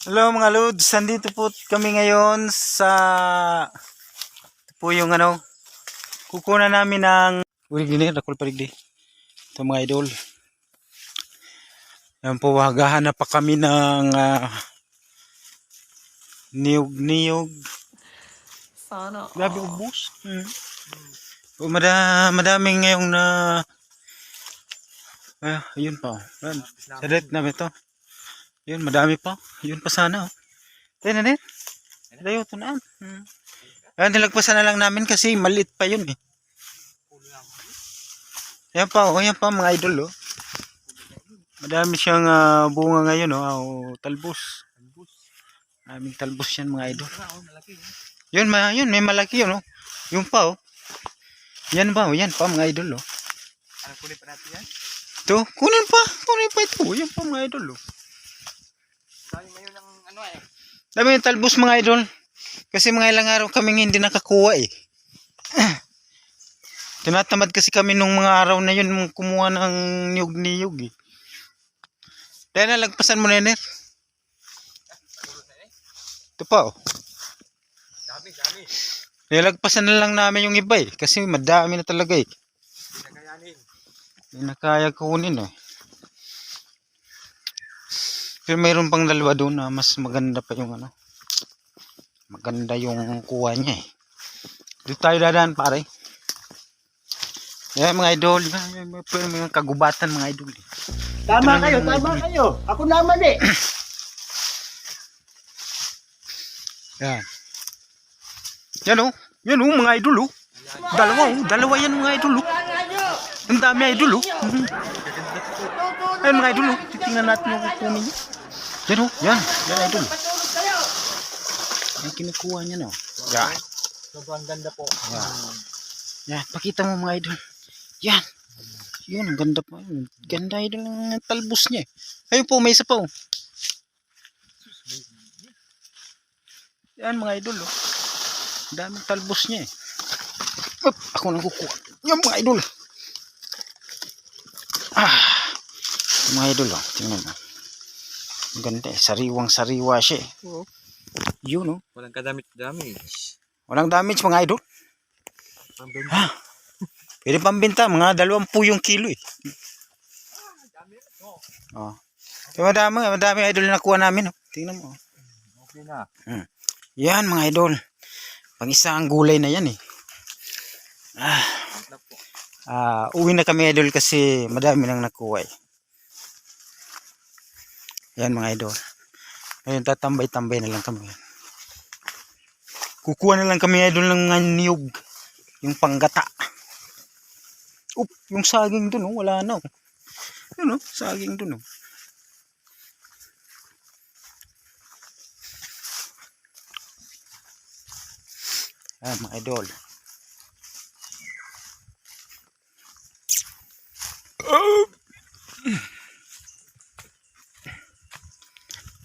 Hello mga lods, nandito po kami ngayon sa ito po yung kukunan namin ng gini, rakol paligdi. Ito mga idol. Yan po, hagahanap pa kami ng niyog. Sana. Grabe ubos. Madaming ngayong ayun pa. Sa red na ito. Yun, madami pa. Yun pa sana. Tayo na din. Tayo, ito na. Nilagpasan na lang namin kasi maliit pa yun eh. Yan pa, mga idol. Madami siyang bunga ngayon. Talbos. Maraming talbos yan mga idol. Yun, may malaki yun. Yung pa. Yan pa mga idol. Ano kunin pa natin yan? Ito, kunin pa ito. Yan pa mga idol. Dami ngayon ng Dami yung talbos mga idol. Kasi mga ilang araw kaming hindi nakakuha eh. Tinatamad kasi kami nung mga araw na yun kumuha ng niyog eh. Dahil nalagpasan mo na yun eh. Ito pa Dami. Nilagpasan na lang namin yung iba eh. Kasi madami na talaga eh. Hindi na kaya kunin eh. Pero mayroon pang dalawa doon na mas maganda pa yung maganda yung kuha niya eh. Dito tayo dadaan pare. Yan mga idol, may kagubatan mga idol eh. Tama kayo. Ako naman eh. Yan mga idol Dalawa yan mga idol Ang dami idol Ayun mga idol titingnan natin yung kukunin niya. Yan idol. Ang kinukuha niya Yan. Sobrang ganda po. Yan, pakita mo mga idol. Yan. Yun, ang ganda pa. Ganda idol ng talbos niya. Ayun po, may isa pa Yan mga idol daming talbos niya eh. Ako nang kukuha. Yan mga idol. Mga idol tingnan mo. Ang ganda eh. Sariwang-sariwa siya eh. Yun Walang kadamage. Walang damage mga idol. Pwede pambenta. Mga 20 kilo eh. Madami idol na nakuha namin. Tingnan mo. Okay na. Yan mga idol. Pang isang gulay na yan eh. Uwi na kami idol kasi madami nang nakuha eh. Yan mga idol. Ayun, tatambay-tambay na lang kami. Kukuha na lang kami idol ng niyog. Yung panggata. Yung saging dun wala na Yun saging dun mga idol.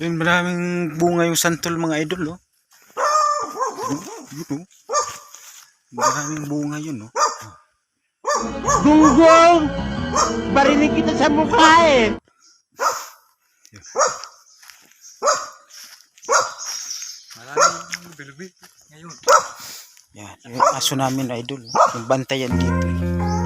Yun, maraming bunga yung santol mga idol maraming bunga yun Gunggong! Barinig kita sa mukha eh. Maraming bilubi ngayon. Yan, yung aso namin idol yung bantayan dito